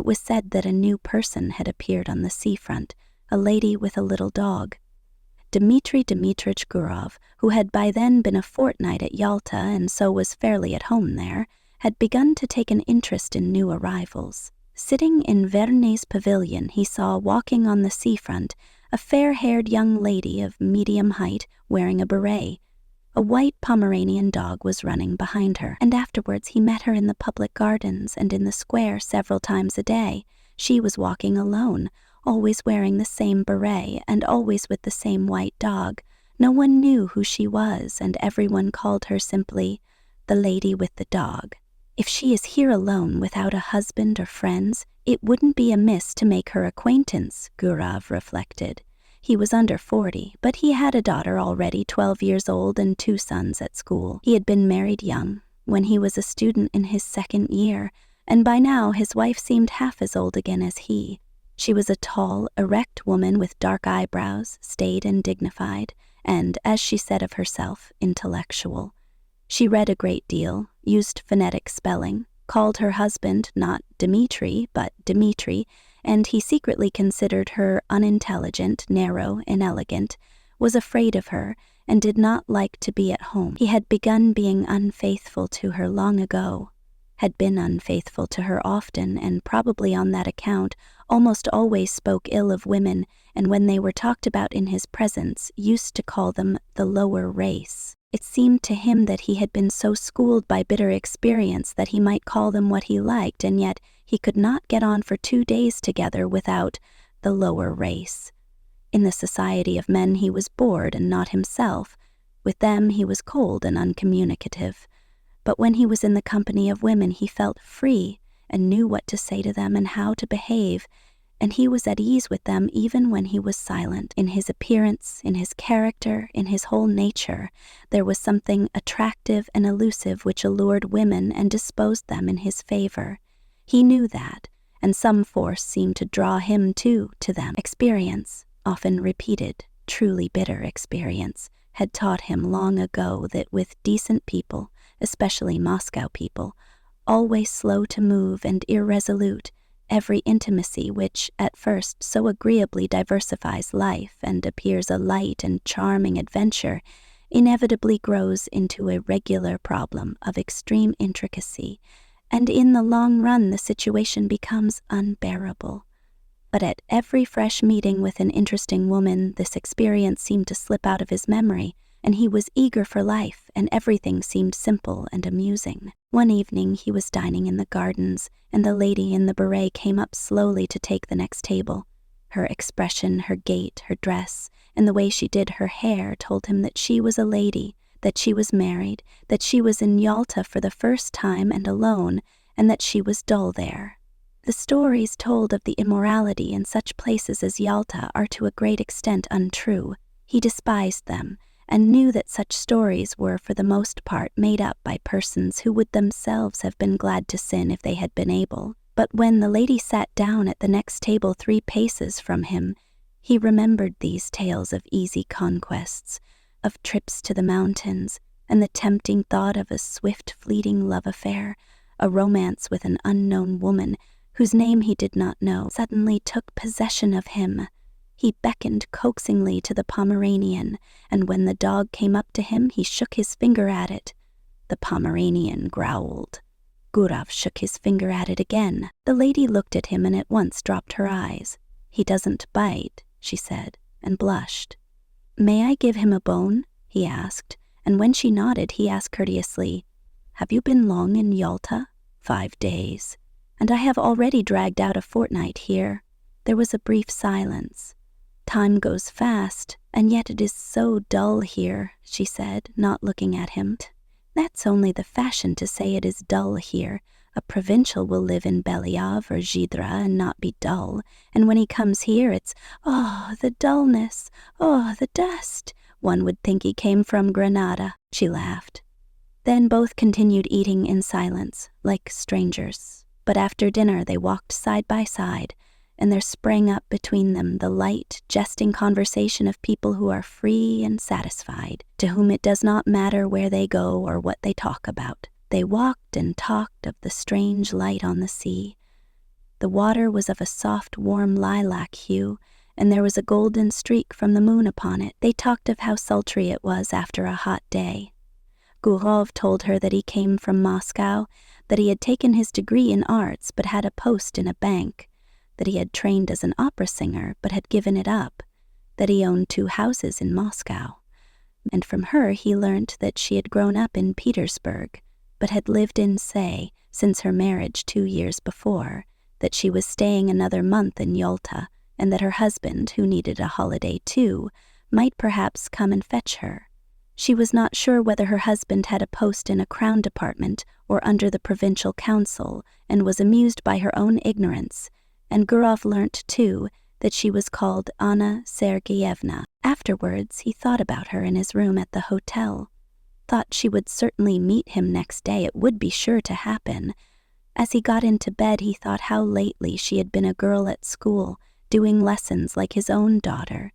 It was said that a new person had appeared on the seafront, a lady with a little dog. Dmitri Gurov, who had by then been a fortnight at Yalta and so was fairly at home there, had begun to take an interest in new arrivals. Sitting in Verney's pavilion, he saw walking on the seafront a fair-haired young lady of medium height wearing a beret. A white Pomeranian dog was running behind her, and afterwards he met her in the public gardens and in the square several times a day. She was walking alone, always wearing the same beret and always with the same white dog. No one knew who she was, and everyone called her simply the lady with the dog. If she is here alone without a husband or friends, it wouldn't be amiss to make her acquaintance, Gurov reflected. He was under 40, but he had a daughter already 12 years old and 2 sons at school. He had been married young, when he was a student in his 2nd year, and by now his wife seemed half as old again as he. She was a tall, erect woman with dark eyebrows, staid and dignified, and, as she said of herself, intellectual. She read a great deal, used phonetic spelling, called her husband not Dmitri, but Dmitri, and he secretly considered her unintelligent, narrow, inelegant, was afraid of her, and did not like to be at home. He had begun being unfaithful to her long ago, had been unfaithful to her often, and probably on that account almost always spoke ill of women, and when they were talked about in his presence, used to call them the lower race. It seemed to him that he had been so schooled by bitter experience that he might call them what he liked, and yet he could not get on for 2 days together without the lower race. In the society of men he was bored and not himself. With them he was cold and uncommunicative. But when he was in the company of women he felt free and knew what to say to them and how to behave, and he was at ease with them even when he was silent. In his appearance, in his character, in his whole nature, there was something attractive and elusive which allured women and disposed them in his favor. He knew that, and some force seemed to draw him too to them. Experience, often repeated, truly bitter experience, had taught him long ago that with decent people, especially Moscow people, always slow to move and irresolute, every intimacy which, at first, so agreeably diversifies life and appears a light and charming adventure, inevitably grows into a regular problem of extreme intricacy, and in the long run the situation becomes unbearable. But at every fresh meeting with an interesting woman, this experience seemed to slip out of his memory, and he was eager for life, and everything seemed simple and amusing. One evening he was dining in the gardens, and the lady in the beret came up slowly to take the next table. Her expression, her gait, her dress, and the way she did her hair told him that she was a lady, that she was married, that she was in Yalta for the first time and alone, and that she was dull there. The stories told of the immorality in such places as Yalta are to a great extent untrue. He despised them, and knew that such stories were for the most part made up by persons who would themselves have been glad to sin if they had been able. But when the lady sat down at the next table 3 paces from him, he remembered these tales of easy conquests, of trips to the mountains, and the tempting thought of a swift, fleeting love affair, a romance with an unknown woman whose name he did not know, suddenly took possession of him. He beckoned coaxingly to the Pomeranian, and when the dog came up to him, he shook his finger at it. The Pomeranian growled. Gurov shook his finger at it again. The lady looked at him and at once dropped her eyes. "He doesn't bite," she said, and blushed. "May I give him a bone?" he asked, and when she nodded, he asked courteously, "Have you been long in Yalta?" "5 days, and I have already dragged out a fortnight here." There was a brief silence. "Time goes fast, and yet it is so dull here," she said, not looking at him. "That's only the fashion to say it is dull here. A provincial will live in Belyov or Zhidra and not be dull, and when he comes here it's, oh, the dullness, oh, the dust. One would think he came from Granada." She laughed. Then both continued eating in silence, like strangers. But after dinner they walked side by side, and there sprang up between them the light, jesting conversation of people who are free and satisfied, to whom it does not matter where they go or what they talk about. They walked and talked of the strange light on the sea. The water was of a soft, warm lilac hue, and there was a golden streak from the moon upon it. They talked of how sultry it was after a hot day. Gurov told her that he came from Moscow, that he had taken his degree in arts but had a post in a bank, that he had trained as an opera singer but had given it up, that he owned 2 houses in Moscow. And from her he learnt that she had grown up in Petersburg, but had lived in Say since her marriage 2 years before, that she was staying another month in Yalta, and that her husband, who needed a holiday too, might perhaps come and fetch her. She was not sure whether her husband had a post in a crown department or under the provincial council, and was amused by her own ignorance, and Gurov learnt too that she was called Anna Sergeyevna. Afterwards he thought about her in his room at the hotel, thought she would certainly meet him next day. It would be sure to happen. As he got into bed he thought how lately she had been a girl at school, doing lessons like his own daughter.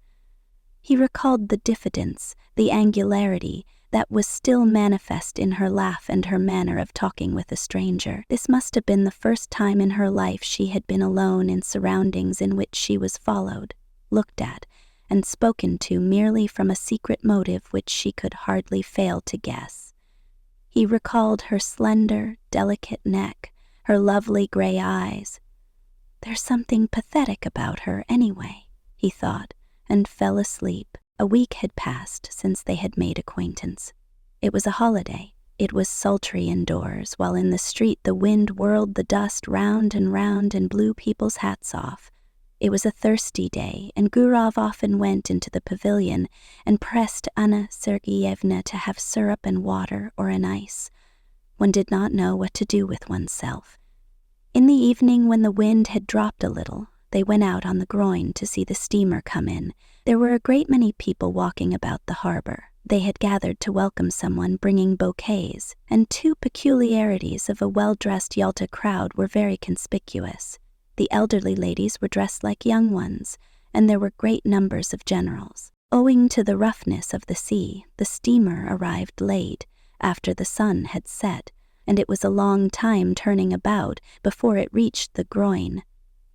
He recalled the diffidence, the angularity, that was still manifest in her laugh and her manner of talking with a stranger. This must have been the first time in her life she had been alone in surroundings in which she was followed, looked at, and spoken to merely from a secret motive which she could hardly fail to guess. He recalled her slender, delicate neck, her lovely gray eyes. There's something pathetic about her anyway, he thought, and fell asleep. A week had passed since they had made acquaintance. It was a holiday. It was sultry indoors, while in the street the wind whirled the dust round and blew people's hats off. It was a thirsty day, and Gurov often went into the pavilion and pressed Anna Sergeyevna to have syrup and water or an ice. One did not know what to do with oneself. In the evening, when the wind had dropped a little, they went out on the groyne to see the steamer come in. There were a great many people walking about the harbor. They had gathered to welcome someone bringing bouquets, and 2 peculiarities of a well-dressed Yalta crowd were very conspicuous. The elderly ladies were dressed like young ones, and there were great numbers of generals. Owing to the roughness of the sea, the steamer arrived late, after the sun had set, and it was a long time turning about before it reached the groyne.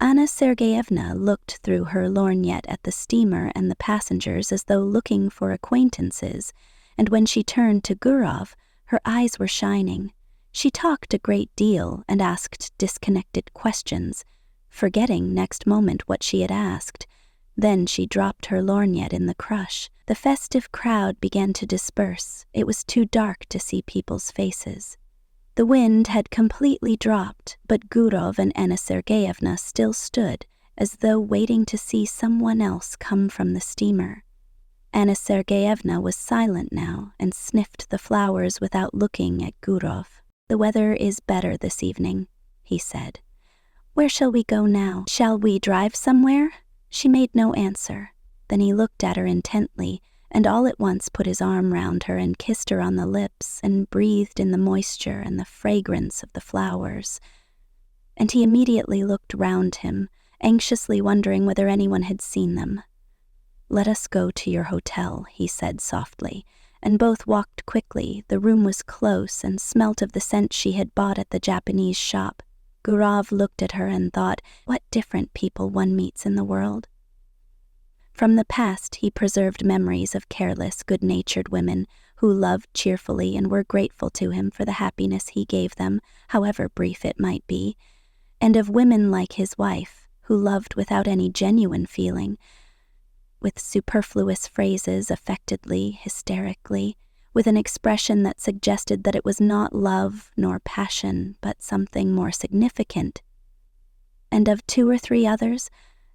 Anna Sergeyevna looked through her lorgnette at the steamer and the passengers as though looking for acquaintances, and when she turned to Gurov, her eyes were shining. She talked a great deal and asked disconnected questions, forgetting next moment what she had asked. Then she dropped her lorgnette in the crush. The festive crowd began to disperse. It was too dark to see people's faces. The wind had completely dropped, but Gurov and Anna Sergeyevna still stood, as though waiting to see someone else come from the steamer. Anna Sergeyevna was silent now and sniffed the flowers without looking at Gurov. "The weather is better this evening," he said. "Where shall we go now? Shall we drive somewhere?" She made no answer. Then he looked at her intently, and all at once put his arm round her and kissed her on the lips and breathed in the moisture and the fragrance of the flowers. And he immediately looked round him, anxiously wondering whether anyone had seen them. "Let us go to your hotel," he said softly, and both walked quickly. The room was close and smelt of the scent she had bought at the Japanese shop. Gurov looked at her and thought, what different people one meets in the world. From the past he preserved memories of careless, good-natured women who loved cheerfully and were grateful to him for the happiness he gave them, however brief it might be, and of women like his wife, who loved without any genuine feeling, with superfluous phrases affectedly, hysterically, with an expression that suggested that it was not love nor passion, but something more significant, and of 2 or 3 others,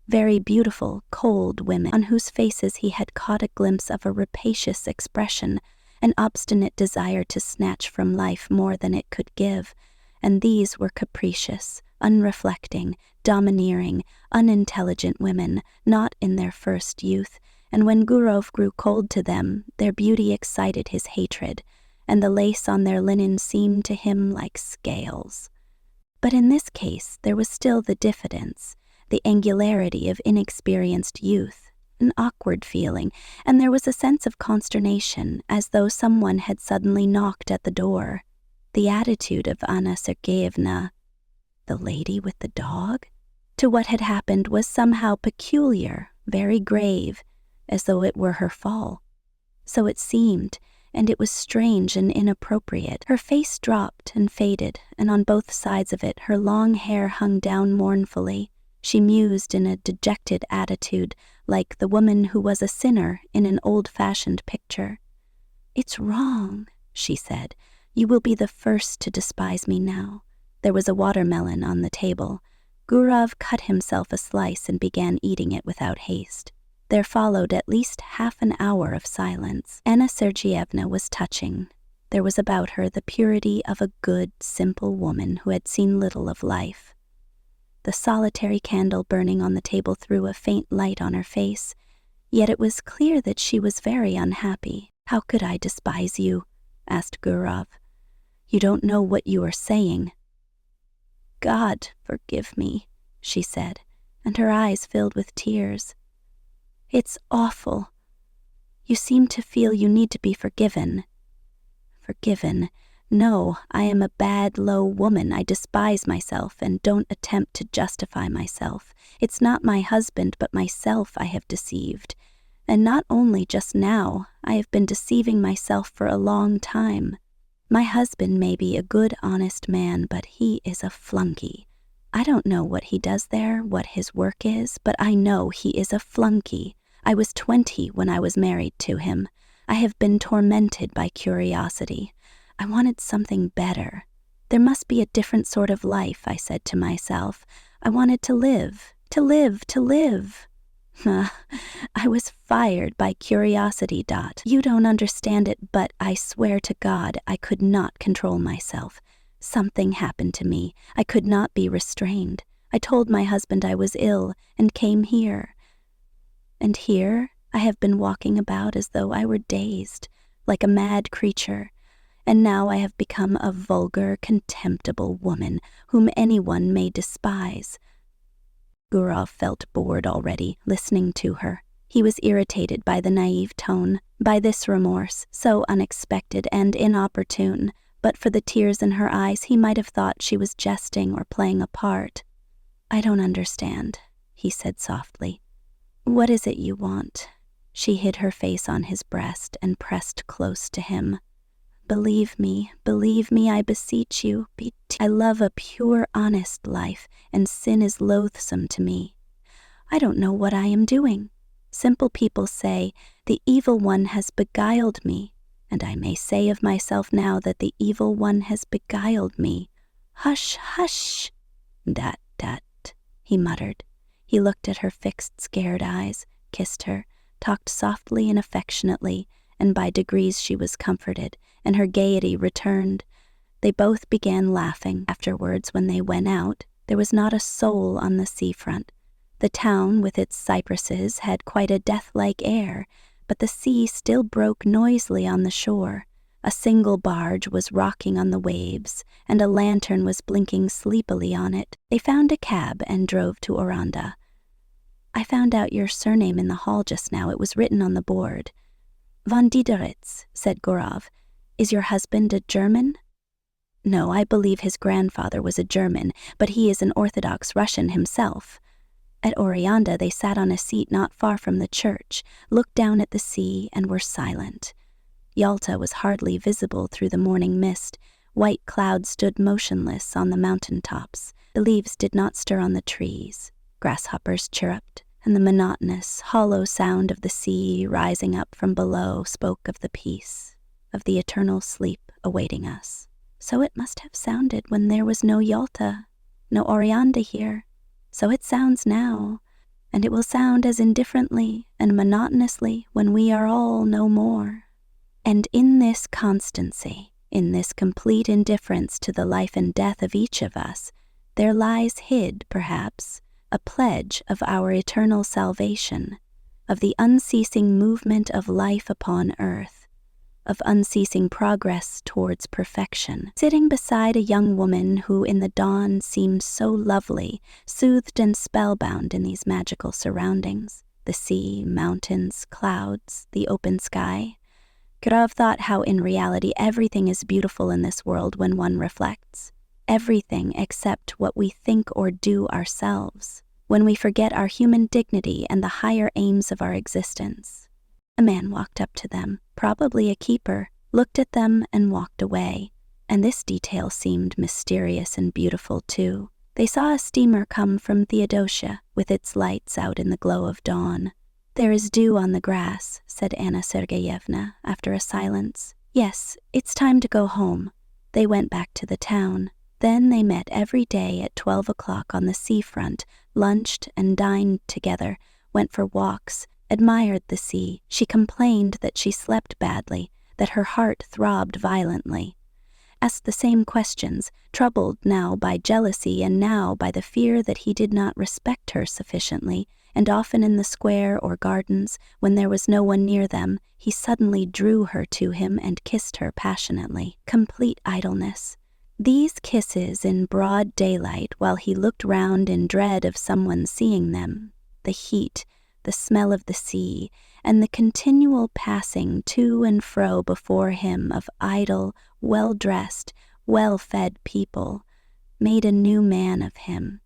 very beautiful, cold women, on whose faces he had caught a glimpse of a rapacious expression, an obstinate desire to snatch from life more than it could give, and these were capricious, unreflecting, domineering, unintelligent women, not in their first youth, and when Gurov grew cold to them, their beauty excited his hatred, and the lace on their linen seemed to him like scales. But in this case there was still the diffidence, the angularity of inexperienced youth, an awkward feeling, and there was a sense of consternation, as though someone had suddenly knocked at the door. The attitude of Anna Sergeyevna, the lady with the dog, to what had happened was somehow peculiar, very grave, as though it were her fall. So it seemed, and it was strange and inappropriate. Her face dropped and faded, and on both sides of it her long hair hung down mournfully. She mused in a dejected attitude, like the woman who was a sinner in an old-fashioned picture. "It's wrong," she said. "You will be the first to despise me now." There was a watermelon on the table. Gurov cut himself a slice and began eating it without haste. There followed at least half an hour of silence. Anna Sergeyevna was touching. There was about her the purity of a good, simple woman who had seen little of life. The solitary candle burning on the table threw a faint light on her face, yet it was clear that she was very unhappy. "How could I despise you?" asked Gurov. "You don't know what you are saying." "God, forgive me," she said, and her eyes filled with tears. "It's awful. You seem to feel you need to be forgiven." "Forgiven? No, I am a bad, low woman. I despise myself and don't attempt to justify myself. It's not my husband but myself I have deceived. And not only just now, I have been deceiving myself for a long time. My husband may be a good, honest man, but he is a flunky. I don't know what he does there, what his work is, but I know he is a flunky. I was 20 when I was married to him. I have been tormented by curiosity. I wanted something better. There must be a different sort of life, I said to myself. I wanted to live, to live, to live. I was fired by curiosity. You don't understand it, but I swear to God I could not control myself. Something happened to me. I could not be restrained. I told my husband I was ill and came here. And here I have been walking about as though I were dazed, like a mad creature. And now I have become a vulgar, contemptible woman whom anyone may despise. Gurov felt bored already, listening to her. He was irritated by the naive tone, by this remorse, so unexpected and inopportune. But for the tears in her eyes, he might have thought she was jesting or playing a part. "I don't understand," he said softly. "What is it you want?" She hid her face on his breast and pressed close to him. Believe me, I beseech you. I love a pure, honest life, and sin is loathsome to me. I don't know what I am doing. Simple people say, the evil one has beguiled me, and I may say of myself now that the evil one has beguiled me. Hush, hush. Dat, he muttered. He looked at her fixed, scared eyes, kissed her, talked softly and affectionately, and by degrees she was comforted, and her gaiety returned. They both began laughing. Afterwards, when they went out, there was not a soul on the seafront. The town, with its cypresses, had quite a death-like air, but the sea still broke noisily on the shore. A single barge was rocking on the waves, and a lantern was blinking sleepily on it. They found a cab and drove to Oranda. "I found out your surname in the hall just now. It was written on the board." "Von Dideritz," said Gurov. "Is your husband a German?" "No, I believe his grandfather was a German, but he is an Orthodox Russian himself." At Oreanda they sat on a seat not far from the church, looked down at the sea, and were silent. Yalta was hardly visible through the morning mist. White clouds stood motionless on the mountain tops. The leaves did not stir on the trees. Grasshoppers chirruped, and the monotonous, hollow sound of the sea rising up from below spoke of the peace, of the eternal sleep awaiting us. So it must have sounded when there was no Yalta, no Oreanda here. So it sounds now, and it will sound as indifferently and monotonously when we are all no more. And in this constancy, in this complete indifference to the life and death of each of us, there lies hid, perhaps, a pledge of our eternal salvation, of the unceasing movement of life upon earth, of unceasing progress towards perfection. Sitting beside a young woman who in the dawn seemed so lovely, soothed and spellbound in these magical surroundings, the sea, mountains, clouds, the open sky, Gurov thought how in reality everything is beautiful in this world when one reflects. Everything except what we think or do ourselves. when we forget our human dignity and the higher aims of our existence. A man walked up to them, probably a keeper, looked at them and walked away. And this detail seemed mysterious and beautiful too. They saw a steamer come from Theodosia with its lights out in the glow of dawn. "There is dew on the grass," said Anna Sergeyevna after a silence. "Yes, it's time to go home." They went back to the town. Then they met every day at 12 o'clock on the seafront, lunched and dined together, went for walks, admired the sea. She complained that she slept badly, that her heart throbbed violently. Asked the same questions, troubled now by jealousy and now by the fear that he did not respect her sufficiently, and often in the square or gardens, when there was no one near them, he suddenly drew her to him and kissed her passionately. Complete idleness. These kisses in broad daylight while he looked round in dread of someone seeing them, the heat, the smell of the sea, and the continual passing to and fro before him of idle, well-dressed, well-fed people, made a new man of him.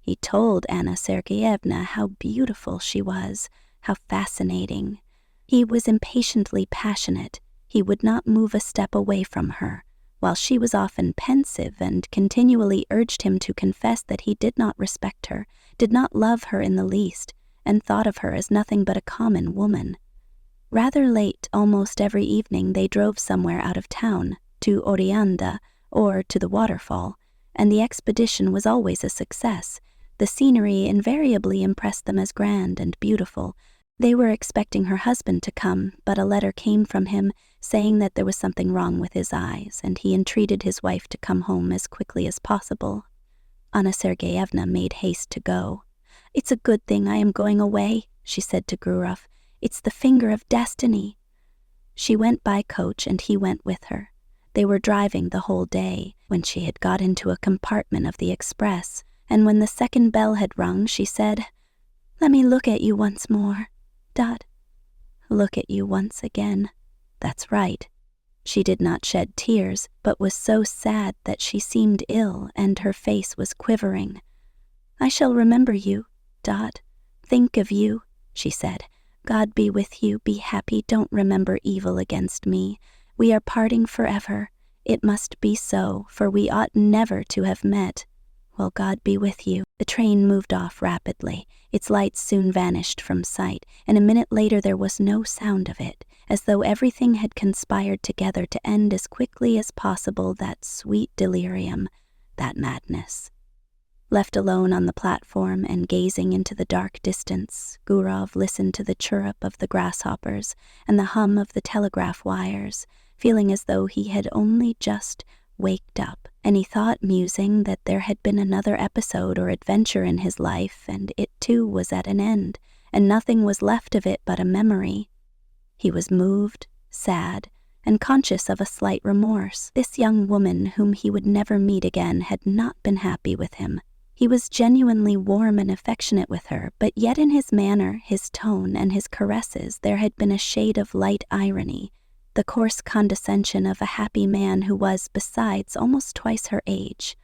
He told Anna Sergeyevna how beautiful she was, how fascinating. He was impatiently passionate. He would not move a step away from her, while she was often pensive and continually urged him to confess that he did not respect her, did not love her in the least, and thought of her as nothing but a common woman. Rather late almost every evening they drove somewhere out of town, to Oreanda or to the waterfall, and the expedition was always a success. The scenery invariably impressed them as grand and beautiful. They were expecting her husband to come, but a letter came from him saying that there was something wrong with his eyes, and he entreated his wife to come home as quickly as possible. Anna Sergeyevna made haste to go. "It's a good thing I am going away," she said to Gurov. "It's the finger of destiny." She went by coach and he went with her. They were driving the whole day, when she had got into a compartment of the express, and when the second bell had rung, she said, "Let me look at you once more. Dot. Look at you once again. That's right." She did not shed tears, but was so sad that she seemed ill and her face was quivering. "I shall remember you, Dot. Think of you," she said. "God be with you, be happy, don't remember evil against me. We are parting forever. It must be so, for we ought never to have met. Well, God be with you." The train moved off rapidly. Its lights soon vanished from sight, and a minute later there was no sound of it, as though everything had conspired together to end as quickly as possible that sweet delirium, that madness. Left alone on the platform and gazing into the dark distance, Gurov listened to the chirrup of the grasshoppers and the hum of the telegraph wires, feeling as though he had only just waked up, and he thought, musing, that there had been another episode or adventure in his life, and it too was at an end, and nothing was left of it but a memory. He was moved, sad, and conscious of a slight remorse. This young woman whom he would never meet again had not been happy with him. He was genuinely warm and affectionate with her, but yet in his manner, his tone, and his caresses there had been a shade of light irony, the coarse condescension of a happy man who was, besides, almost twice her age.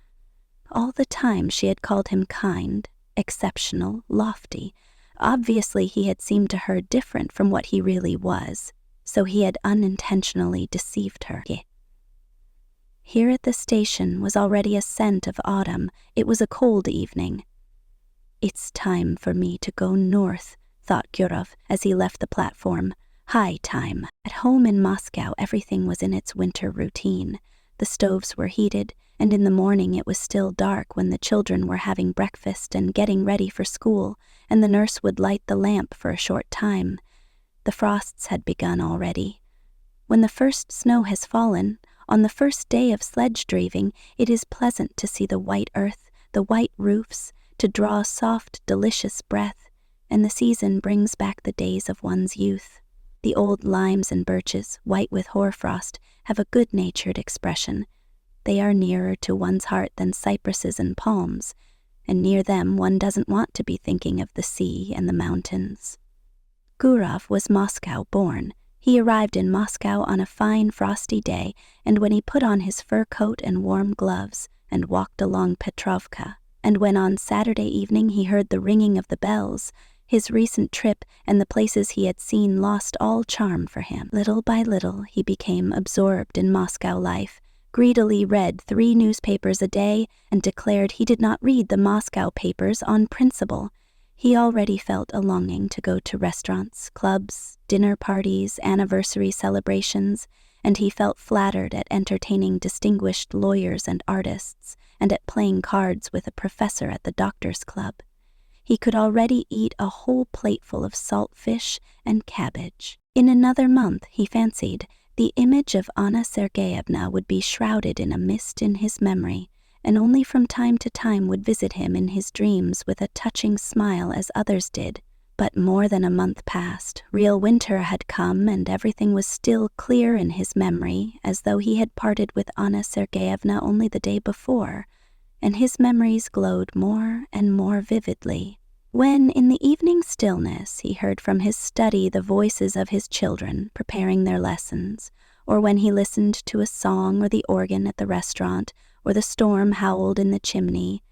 All the time she had called him kind, exceptional, lofty. Obviously he had seemed to her different from what he really was, so he had unintentionally deceived her. Here at the station was already a scent of autumn. It was a cold evening. "It's time for me to go north," thought Gurov as he left the platform. High time. At home in Moscow everything was in its winter routine. The stoves were heated, and in the morning it was still dark when the children were having breakfast and getting ready for school, and the nurse would light the lamp for a short time. The frosts had begun already. When the first snow has fallen, on the first day of sledge-driving, it is pleasant to see the white earth, the white roofs, to draw a soft, delicious breath, and the season brings back the days of one's youth. The old limes and birches, white with hoarfrost, have a good-natured expression. They are nearer to one's heart than cypresses and palms, and near them one doesn't want to be thinking of the sea and the mountains. Gurov was Moscow-born. He arrived in Moscow on a fine frosty day, and when he put on his fur coat and warm gloves and walked along Petrovka, And when on Saturday evening he heard the ringing of the bells, his recent trip and the places he had seen lost all charm for him. Little by little, he became absorbed in Moscow life, greedily read 3 newspapers a day, and declared he did not read the Moscow papers on principle. He already felt a longing to go to restaurants, clubs, dinner parties, anniversary celebrations, and he felt flattered at entertaining distinguished lawyers and artists, and at playing cards with a professor at the doctor's club. He could already eat a whole plateful of salt fish and cabbage. In another month, he fancied, the image of Anna Sergeyevna would be shrouded in a mist in his memory, and only from time to time would visit him in his dreams with a touching smile as others did. But more than a month passed, real winter had come, and everything was still clear in his memory, as though he had parted with Anna Sergeyevna only the day before, and his memories glowed more and more vividly. When, in the evening stillness, he heard from his study the voices of his children preparing their lessons, or when he listened to a song or the organ at the restaurant, or the storm howled in the chimney,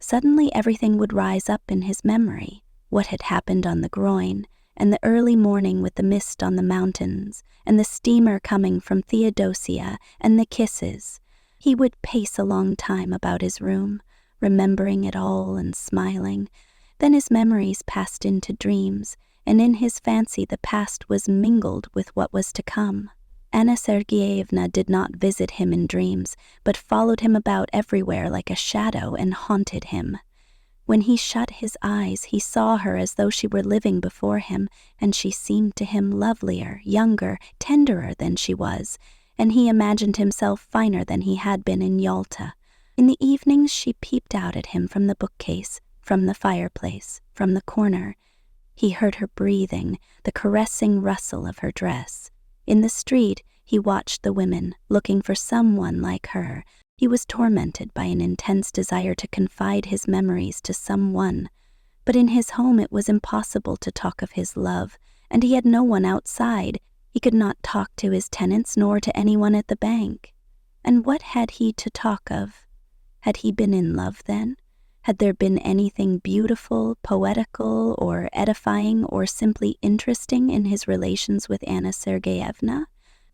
suddenly everything would rise up in his memory, what had happened on the groin, and the early morning with the mist on the mountains, and the steamer coming from Theodosia, and the kisses. He would pace a long time about his room, remembering it all and smiling. Then his memories passed into dreams, and in his fancy the past was mingled with what was to come. Anna Sergeyevna did not visit him in dreams, but followed him about everywhere like a shadow and haunted him. When he shut his eyes, he saw her as though she were living before him, and she seemed to him lovelier, younger, tenderer than she was, and he imagined himself finer than he had been in Yalta. In the evenings she peeped out at him from the bookcase, from the fireplace, from the corner. He heard her breathing, the caressing rustle of her dress. In the street, he watched the women, looking for someone like her. He was tormented by an intense desire to confide his memories to someone. But in his home it was impossible to talk of his love, and he had no one outside. He could not talk to his tenants nor to anyone at the bank. And what had he to talk of? Had he been in love then? Had there been anything beautiful, poetical, or edifying, or simply interesting in his relations with Anna Sergeyevna?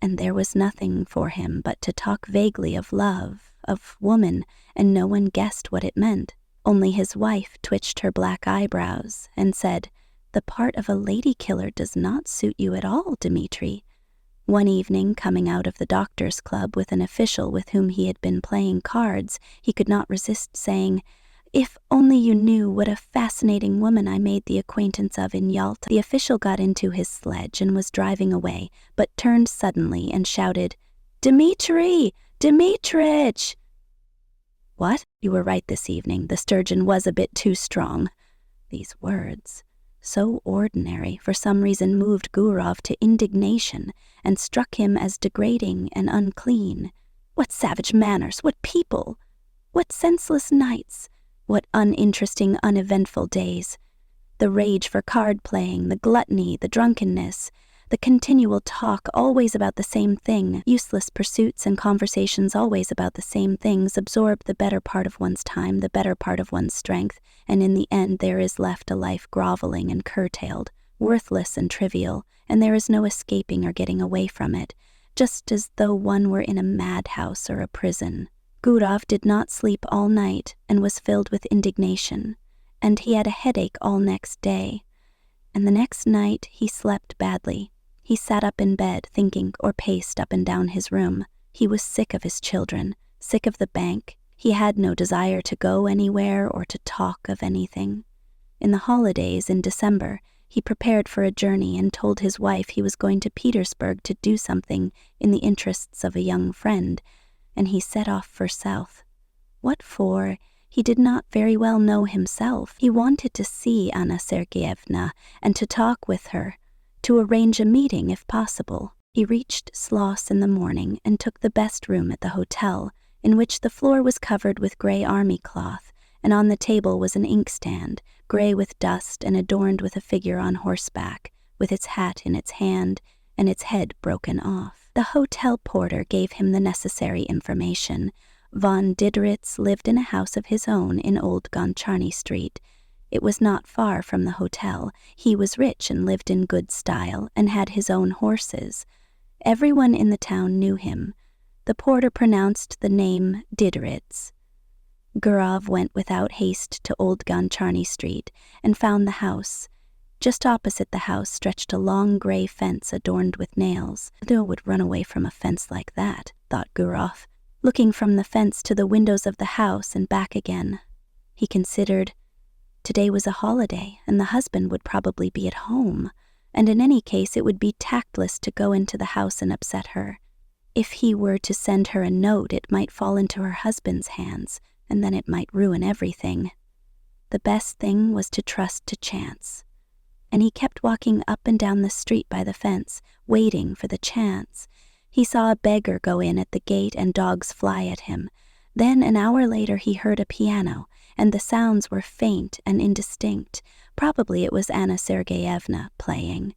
And there was nothing for him but to talk vaguely of love, of woman, and no one guessed what it meant. Only his wife twitched her black eyebrows and said, "The part of a lady killer does not suit you at all, Dmitri." One evening, coming out of the doctor's club with an official with whom he had been playing cards, he could not resist saying, "If only you knew what a fascinating woman I made the acquaintance of in Yalta." The official got into his sledge and was driving away, but turned suddenly and shouted, "Dmitri! Dmitrich!" "What? You were right this evening. The sturgeon was a bit too strong." These words, so ordinary, for some reason moved Gurov to indignation and struck him as degrading and unclean. What savage manners! What people! What senseless nights! What uninteresting, uneventful days! The rage for card-playing, the gluttony, the drunkenness, the continual talk always about the same thing, useless pursuits and conversations always about the same things absorb the better part of one's time, the better part of one's strength, and in the end there is left a life groveling and curtailed, worthless and trivial, and there is no escaping or getting away from it, just as though one were in a madhouse or a prison. Gurov did not sleep all night and was filled with indignation, and he had a headache all next day. And the next night he slept badly. He sat up in bed thinking or paced up and down his room. He was sick of his children, sick of the bank. He had no desire to go anywhere or to talk of anything. In the holidays in December, he prepared for a journey and told his wife he was going to Petersburg to do something in the interests of a young friend, and he set off for south. What for? He did not very well know himself. He wanted to see Anna Sergeyevna and to talk with her, to arrange a meeting if possible. He reached Schloss in the morning and took the best room at the hotel, in which the floor was covered with gray army cloth, and on the table was an inkstand, gray with dust and adorned with a figure on horseback, with its hat in its hand and its head broken off. The hotel porter gave him the necessary information. Von Dideritz lived in a house of his own in Old Goncharny Street. It was not far from the hotel. He was rich and lived in good style and had his own horses. Everyone in the town knew him. The porter pronounced the name Dideritz. Gurov went without haste to Old Goncharny Street and found the house. Just opposite the house stretched a long gray fence adorned with nails. Who would run away from a fence like that, thought Gurov, looking from the fence to the windows of the house and back again. He considered, today was a holiday, and the husband would probably be at home, and in any case it would be tactless to go into the house and upset her. If he were to send her a note, it might fall into her husband's hands, and then it might ruin everything. The best thing was to trust to chance. And he kept walking up and down the street by the fence, waiting for the chance. He saw a beggar go in at the gate and dogs fly at him. Then an hour later he heard a piano, and the sounds were faint and indistinct. Probably it was Anna Sergeyevna playing.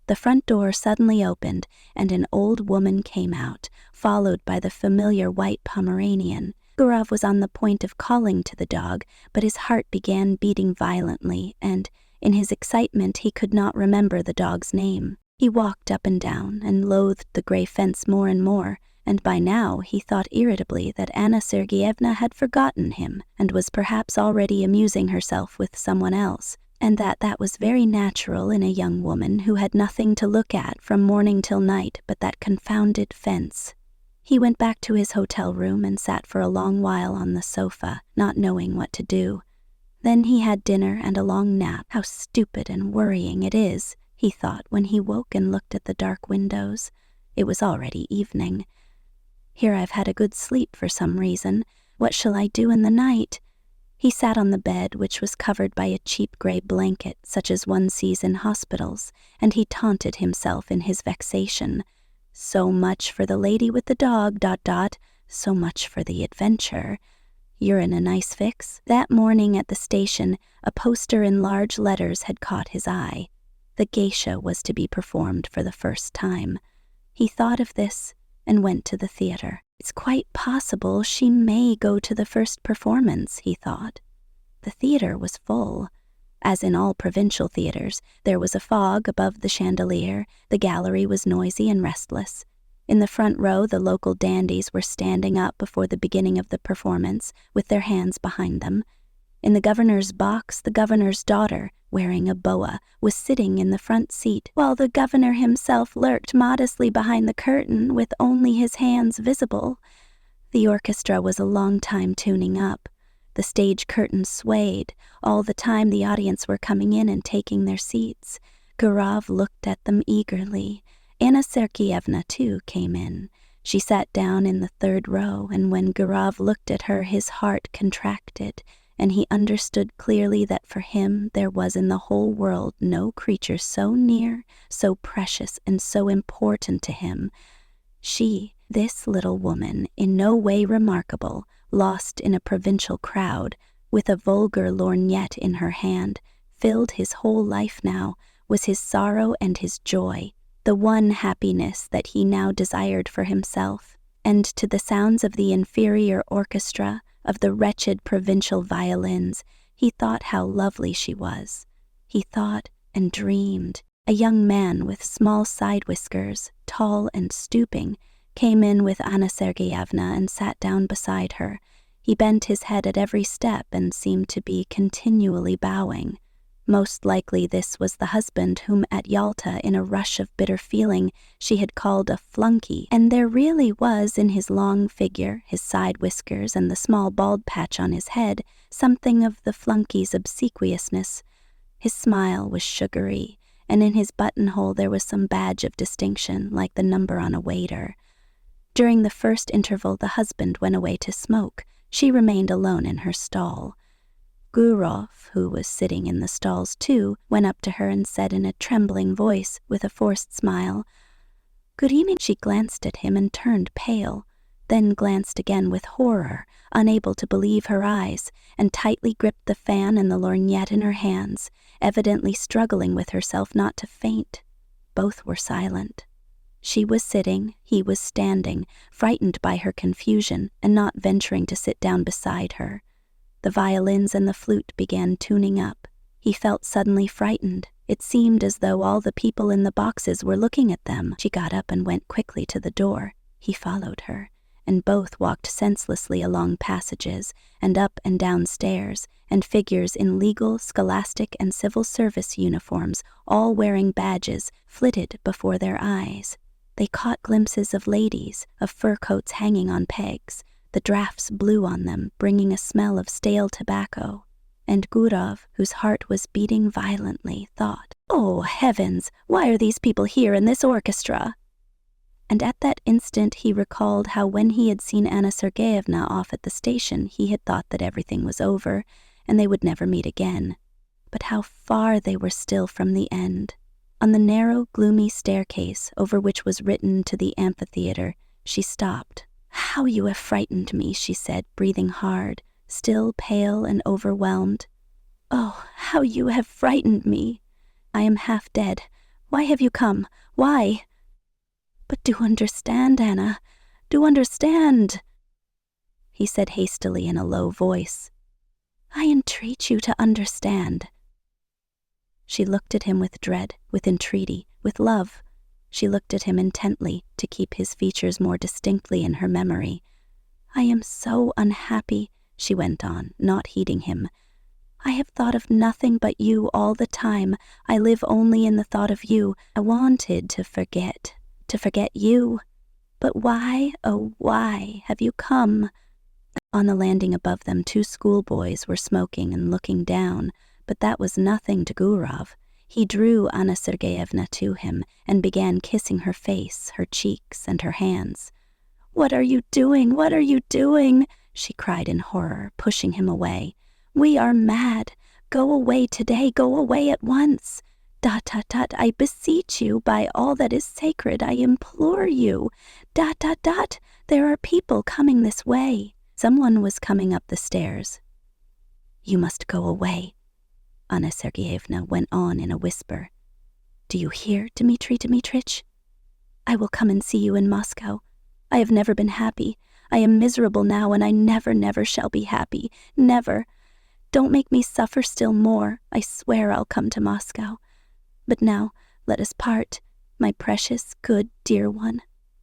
The front door suddenly opened, and an old woman came out, followed by the familiar white Pomeranian. Gurov was on the point of calling to the dog, but his heart began beating violently, and, in his excitement, he could not remember the dog's name. He walked up and down, and loathed the gray fence more and more, and by now he thought irritably that Anna Sergeyevna had forgotten him, and was perhaps already amusing herself with someone else, and that was very natural in a young woman who had nothing to look at from morning till night but that confounded fence. He went back to his hotel room and sat for a long while on the sofa, not knowing what to do. Then he had dinner and a long nap. How stupid and worrying it is, he thought when he woke and looked at the dark windows. It was already evening. Here I've had a good sleep for some reason. What shall I do in the night? He sat on the bed, which was covered by a cheap gray blanket, such as one sees in hospitals, and he taunted himself in his vexation. So much for the lady with the dog, ... so much for the adventure. You're in a nice fix. That morning at the station, a poster in large letters had caught his eye. The geisha was to be performed for the first time. He thought of this and went to the theater. It's quite possible she may go to the first performance, he thought. The theater was full. As in all provincial theaters, there was a fog above the chandelier. The gallery was noisy and restless. In the front row, the local dandies were standing up before the beginning of the performance, with their hands behind them. In the governor's box, the governor's daughter, wearing a boa, was sitting in the front seat, while the governor himself lurked modestly behind the curtain, with only his hands visible. The orchestra was a long time tuning up. The stage curtain swayed. All the time the audience were coming in and taking their seats. Gurov looked at them eagerly. Anna Sergeyevna, too, came in. She sat down in the third row, and when Gurov looked at her, his heart contracted, and he understood clearly that for him there was in the whole world no creature so near, so precious, and so important to him. She, this little woman, in no way remarkable, lost in a provincial crowd, with a vulgar lorgnette in her hand, filled his whole life now, was his sorrow and his joy, the one happiness that he now desired for himself. And to the sounds of the inferior orchestra, of the wretched provincial violins, he thought how lovely she was. He thought and dreamed. A young man with small side whiskers, tall and stooping, came in with Anna Sergeyevna and sat down beside her. He bent his head at every step and seemed to be continually bowing. Most likely this was the husband whom at Yalta, in a rush of bitter feeling, she had called a flunky, and there really was in his long figure, his side whiskers, and the small bald patch on his head, something of the flunky's obsequiousness. His smile was sugary, and in his buttonhole there was some badge of distinction, like the number on a waiter. During the first interval the husband went away to smoke. She remained alone in her stall. Gurov, who was sitting in the stalls too, went up to her and said in a trembling voice, with a forced smile, "Good evening." She glanced at him and turned pale, then glanced again with horror, unable to believe her eyes, and tightly gripped the fan and the lorgnette in her hands, evidently struggling with herself not to faint. Both were silent. She was sitting, he was standing, frightened by her confusion and not venturing to sit down beside her. The violins and the flute began tuning up. He felt suddenly frightened. It seemed as though all the people in the boxes were looking at them. She got up and went quickly to the door. He followed her, and both walked senselessly along passages and up and down stairs, and figures in legal, scholastic, and civil service uniforms, all wearing badges, flitted before their eyes. They caught glimpses of ladies, of fur coats hanging on pegs. The drafts blew on them, bringing a smell of stale tobacco. And Gurov, whose heart was beating violently, thought, "Oh, heavens, why are these people here in this orchestra?" And at that instant he recalled how when he had seen Anna Sergeyevna off at the station, he had thought that everything was over, and they would never meet again. But how far they were still from the end. On the narrow, gloomy staircase, over which was written "to the amphitheater," she stopped. "How you have frightened me," she said, breathing hard, still pale and overwhelmed. "Oh, how you have frightened me. I am half dead. Why have you come? Why?" "But do understand, Anna. Do understand," he said hastily in a low voice. "I entreat you to understand." She looked at him with dread, with entreaty, with love. She looked at him intently to keep his features more distinctly in her memory. "I am so unhappy," she went on, not heeding him. "I have thought of nothing but you all the time. I live only in the thought of you. I wanted to forget you. But why, oh why, have you come?" On the landing above them, 2 schoolboys were smoking and looking down, but that was nothing to Gurov. He drew Anna Sergeyevna to him and began kissing her face, her cheeks, and her hands. "What are you doing? What are you doing?" she cried in horror, pushing him away. "We are mad. Go away today. Go away at once. Dot, dot, dot, I beseech you, by all that is sacred, I implore you. Dot, dot, dot, there are people coming this way." Someone was coming up the stairs. "You must go away," Anna Sergeyevna went on in a whisper. "Do you hear, Dmitri Dmitrich? I will come and see you in Moscow. I have never been happy. I am miserable now, and I never, never shall be happy. Never. Don't make me suffer still more. I swear I'll come to Moscow. But now, let us part, my precious, good, dear one.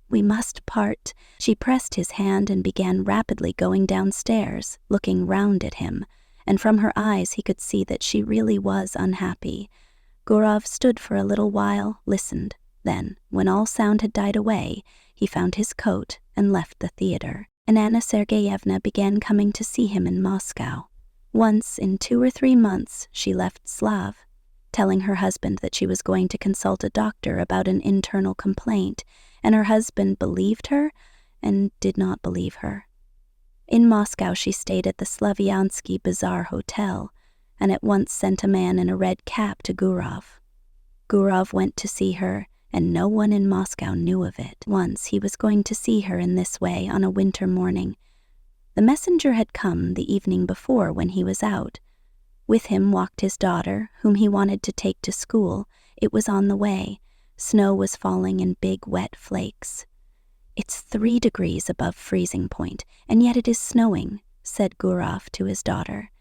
We must part." She pressed his hand and began rapidly going downstairs, looking round at him, and from her eyes he could see that she really was unhappy. Gurov stood for a little while, listened. Then, when all sound had died away, he found his coat and left the theater. And Anna Sergeyevna began coming to see him in Moscow. Once in 2 or 3 months she left Slav, telling her husband that she was going to consult a doctor about an internal complaint, and her husband believed her and did not believe her. In Moscow she stayed at the Slavyansky Bazaar Hotel, and at once sent a man in a red cap to Gurov. Gurov went to see her, and no one in Moscow knew of it. Once he was going to see her in this way on a winter morning. The messenger had come the evening before when he was out. With him walked his daughter, whom he wanted to take to school. It was on the way. Snow was falling in big, wet flakes. "It's 3 degrees above freezing point, and yet it is snowing," said Gurov to his daughter.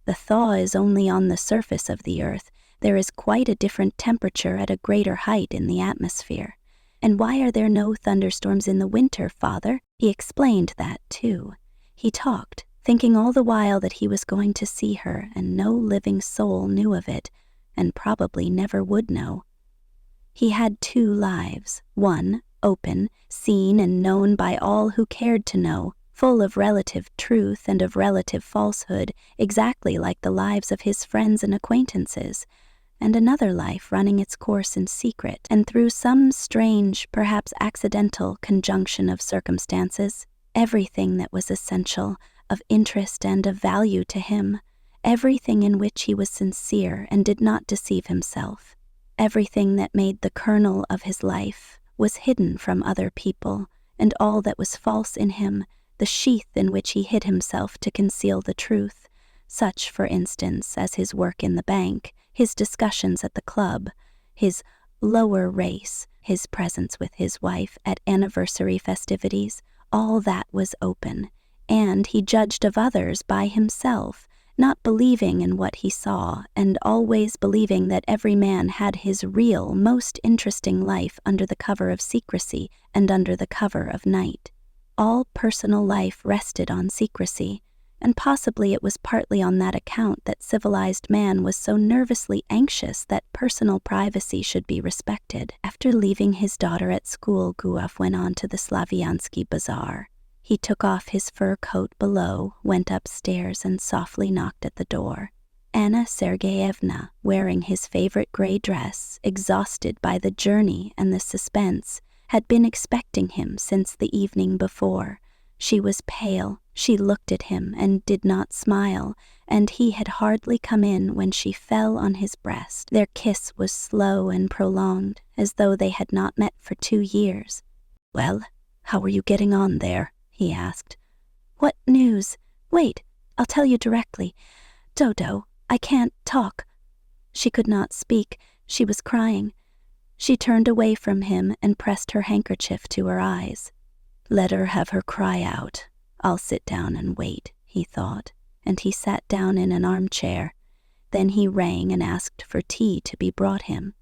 "The thaw is only on the surface of the earth. There is quite a different temperature at a greater height in the atmosphere. And why are there no thunderstorms in the winter, father?" He explained that, too. He talked, thinking all the while that he was going to see her, and no living soul knew of it, and probably never would know. He had 2 lives, one open, seen and known by all who cared to know, full of relative truth and of relative falsehood, exactly like the lives of his friends and acquaintances, and another life running its course in secret, and through some strange, perhaps accidental, conjunction of circumstances, everything that was essential, of interest and of value to him, everything in which he was sincere and did not deceive himself, everything that made the kernel of his life, was hidden from other people, and all that was false in him, the sheath in which he hid himself to conceal the truth, such, for instance, as his work in the bank, his discussions at the club, his lower race, his presence with his wife at anniversary festivities, all that was open, and he judged of others by himself, not believing in what he saw, and always believing that every man had his real, most interesting life under the cover of secrecy and under the cover of night. All personal life rested on secrecy, and possibly it was partly on that account that civilized man was so nervously anxious that personal privacy should be respected. After leaving his daughter at school, Gurov went on to the Slaviansky bazaar. He took off his fur coat below, went upstairs, and softly knocked at the door. Anna Sergeyevna, wearing his favorite gray dress, exhausted by the journey and the suspense, had been expecting him since the evening before. She was pale, she looked at him and did not smile, and he had hardly come in when she fell on his breast. Their kiss was slow and prolonged, as though they had not met for 2 years. "Well, how are you getting on there?" he asked. "What news? Wait, I'll tell you directly. Dodo, I can't talk." She could not speak, she was crying. She turned away from him and pressed her handkerchief to her eyes. "Let her have her cry out. I'll sit down and wait," he thought, and he sat down in an armchair. Then he rang and asked for tea to be brought him.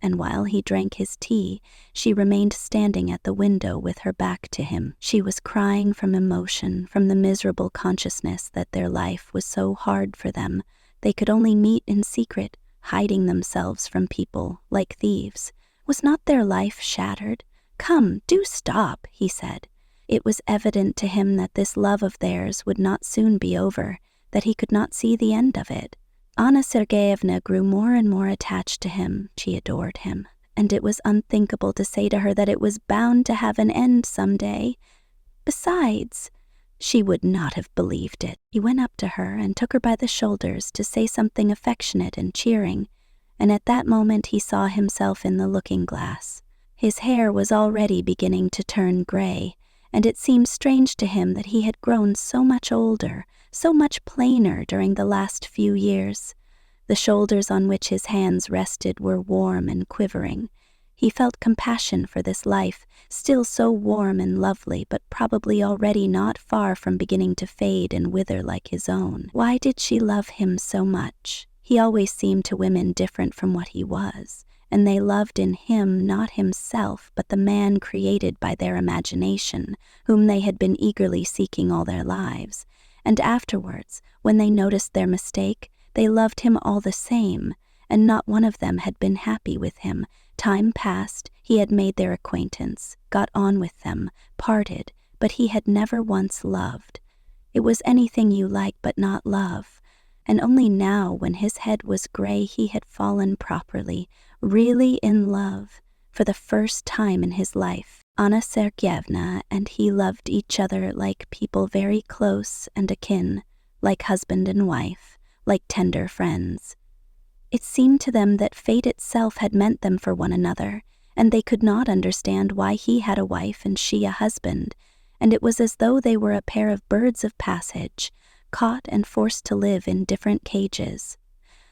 And while he drank his tea, she remained standing at the window with her back to him. She was crying from emotion, from the miserable consciousness that their life was so hard for them. They could only meet in secret, hiding themselves from people, like thieves. Was not their life shattered? "Come, do stop," he said. It was evident to him that this love of theirs would not soon be over, that he could not see the end of it. Anna Sergeyevna grew more and more attached to him. She adored him, and it was unthinkable to say to her that it was bound to have an end some day. Besides, she would not have believed it. He went up to her and took her by the shoulders to say something affectionate and cheering, and at that moment he saw himself in the looking-glass. His hair was already beginning to turn gray, and it seemed strange to him that he had grown so much older, so much plainer during the last few years. The shoulders on which his hands rested were warm and quivering. He felt compassion for this life, still so warm and lovely, but probably already not far from beginning to fade and wither like his own. Why did she love him so much? He always seemed to women different from what he was, and they loved in him not himself, but the man created by their imagination, whom they had been eagerly seeking all their lives. And afterwards, when they noticed their mistake, they loved him all the same, and not one of them had been happy with him. Time passed, he had made their acquaintance, got on with them, parted, but he had never once loved. It was anything you like but not love. And only now, when his head was gray, he had fallen properly, really in love, for the first time in his life. Anna Sergeyevna and he loved each other like people very close and akin, like husband and wife, like tender friends. It seemed to them that fate itself had meant them for one another, and they could not understand why he had a wife and she a husband, and it was as though they were a pair of birds of passage, caught and forced to live in different cages.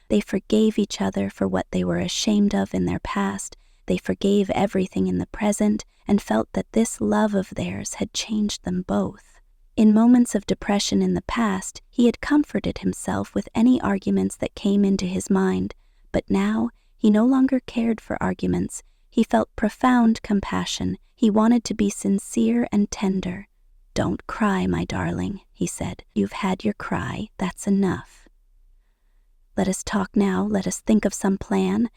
They forgave each other for what they were ashamed of in their past. They forgave everything in the present and felt that this love of theirs had changed them both. In moments of depression in the past, he had comforted himself with any arguments that came into his mind, but now he no longer cared for arguments. He felt profound compassion. He wanted to be sincere and tender. "Don't cry, my darling," he said. "You've had your cry, that's enough. Let us talk now, let us think of some plan."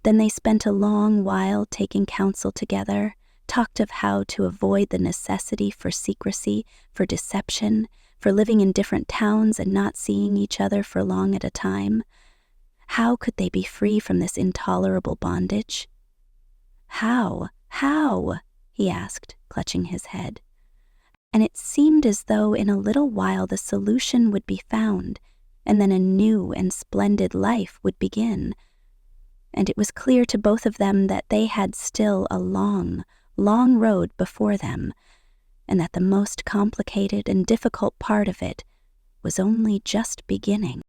Then they spent a long while taking counsel together, talked of how to avoid the necessity for secrecy, for deception, for living in different towns and not seeing each other for long at a time. How could they be free from this intolerable bondage? How? He asked, clutching his head. And it seemed as though in a little while the solution would be found, and then a new and splendid life would begin. And it was clear to both of them that they had still a long, long road before them, and that the most complicated and difficult part of it was only just beginning.